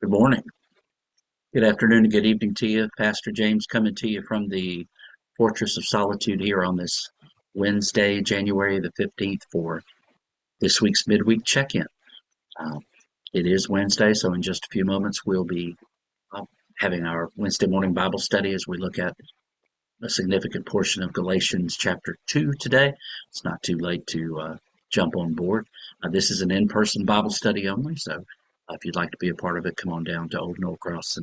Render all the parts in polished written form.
Good morning, good afternoon, and good evening to you. Pastor James coming to you from the Fortress of Solitude here on this Wednesday, January the 15th for this week's midweek check-in. Uh, it is Wednesday, so in just a few moments we'll be uh, having our Wednesday morning Bible study as we look at a significant portion of Galatians chapter 2 today. It's not too late to jump on board. This is an in-person Bible study only, so if you'd like to be a part of it, come on down to Old Norcross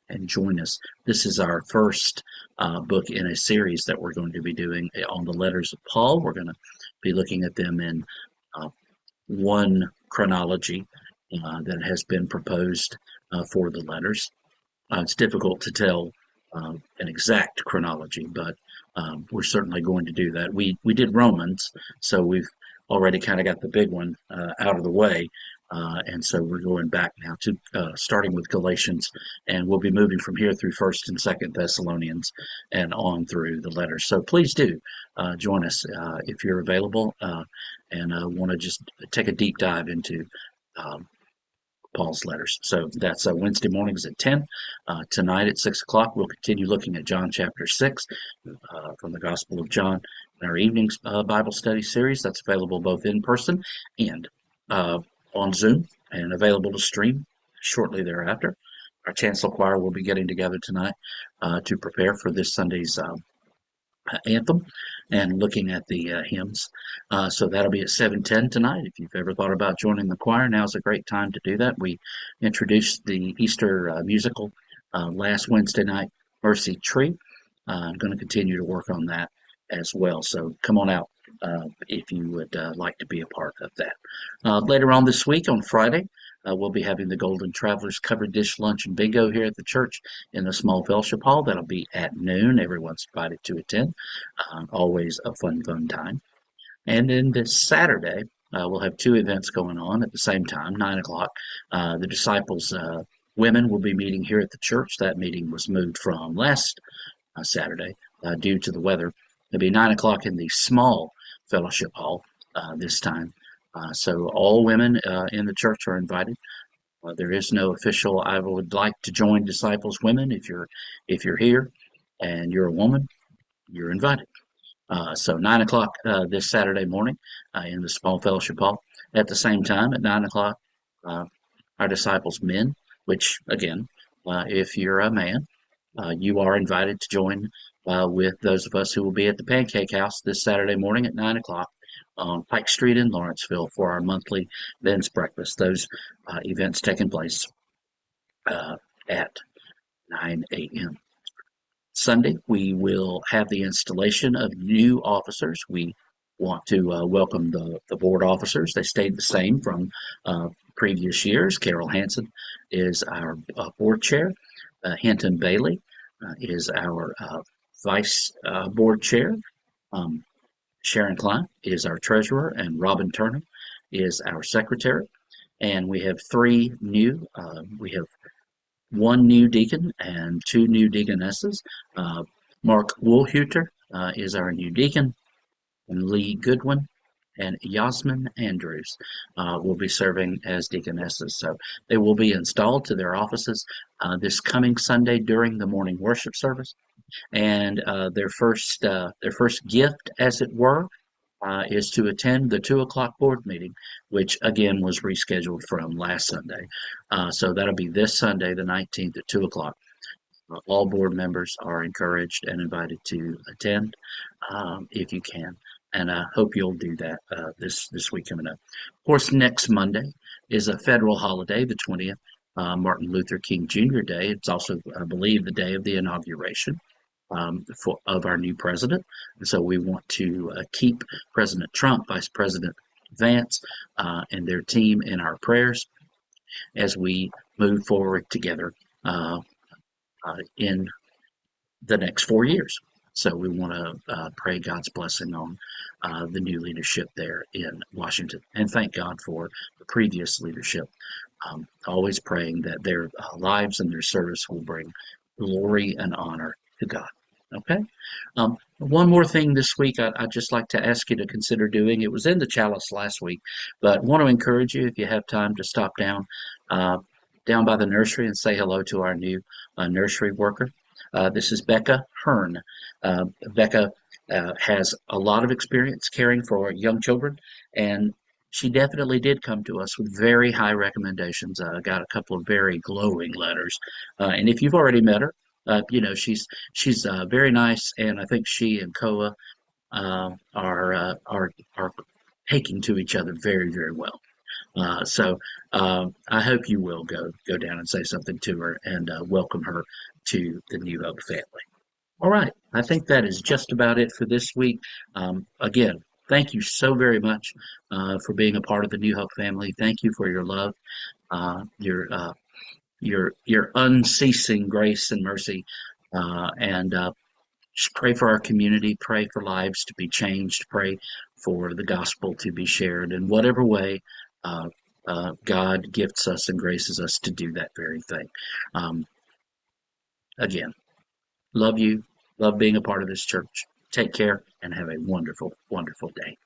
and join us. This is our first book in a series that we're going to be doing on the letters of Paul. We're going to be looking at them in uh, one chronology that has been proposed for the letters. It's difficult to tell an exact chronology, but we're certainly going to do that. We did Romans, so we've already kind of got the big one out of the way, and so we're going back now to starting with Galatians, and we'll be moving from here through First and Second Thessalonians and on through the letters. So please do join us if you're available and want to just take a deep dive into um, Paul's letters. So that's Wednesday mornings at 10. Tonight at 6 o'clock, we'll continue looking at John chapter 6 from the Gospel of John in our evening Bible study series. That's available both in person and on Zoom and available to stream shortly thereafter. Our chancel choir will be getting together tonight to prepare for this Sunday's anthem and looking at the hymns. So that'll be at 7:10 tonight. If you've ever thought about joining the choir, now's a great time to do that. We introduced the Easter musical last Wednesday night, Mercy Tree. I'm going to continue to work on that as well. So come on out if you would like to be a part of that. Later on this week, on Friday, we'll be having the Golden Travelers covered dish lunch and bingo here at the church in the small fellowship hall. That'll be at noon. Everyone's invited to attend. Always a fun time. And then this Saturday, we'll have two events going on at the same time, 9 o'clock. The disciples, women, will be meeting here at the church. That meeting was moved from last Saturday due to the weather. It'll be 9 o'clock in the small fellowship hall this time. So all women in the church are invited. There is no official. I would like to join Disciples Women. If you're here and you're a woman, you're invited. So 9 o'clock this Saturday morning in the small fellowship hall. At the same time, at 9 o'clock, our Disciples Men, which again, if you're a man, you are invited to join with those of us who will be at the Pancake House this Saturday morning at 9 o'clock on Pike Street in Lawrenceville for our monthly men's breakfast. Those events taking place at 9 a.m. Sunday, we will have the installation of new officers. We want to welcome the board officers. They stayed the same from previous years. Carol Hansen is our board chair. Hinton Bailey is our vice board chair. Um, Sharon Klein is our treasurer, and Robin Turner is our secretary. And we have three new, we have one new deacon and two new deaconesses. Mark Woolhuter is our new deacon, and Lee Goodwin and Yasmin Andrews will be serving as deaconesses. So they will be installed to their offices this coming Sunday during the morning worship service. And their first gift, as it were, is to attend the 2 o'clock board meeting, which again was rescheduled from last Sunday. So that'll be this Sunday, the 19th at 2 o'clock. All board members are encouraged and invited to attend if you can. And I hope you'll do that this week coming up. Of course, next Monday is a federal holiday, the 20th, Martin Luther King Jr. Day. It's also, I believe, the day of the inauguration of our new president. And so we want to keep President Trump, Vice President Vance, and their team in our prayers as we move forward together in the next 4 years. So we want to pray God's blessing on the new leadership there in Washington, and thank God for the previous leadership. Always praying that their lives and their service will bring glory and honor to God. Okay. One more thing this week I'd just like to ask you to consider doing. It was in the chalice last week, but want to encourage you, if you have time, to stop down down by the nursery and say hello to our new nursery worker. This is Becca Hearn. Becca has a lot of experience caring for young children, and she definitely did come to us with very high recommendations. Got a couple of very glowing letters, and if you've already met her, she's very nice, and I think she and Koa are taking to each other very, very well. So I hope you will go down and say something to her and welcome her to the New Hope family. All right, I think that is just about it for this week. Again, thank you so very much for being a part of the New Hope family. Thank you for your love, your unceasing grace and mercy, and just pray for our community, pray for lives to be changed, pray for the gospel to be shared in whatever way uh, God gifts us and graces us to do that very thing. Um, again, love you, love being a part of this church. Take care and have a wonderful, wonderful day.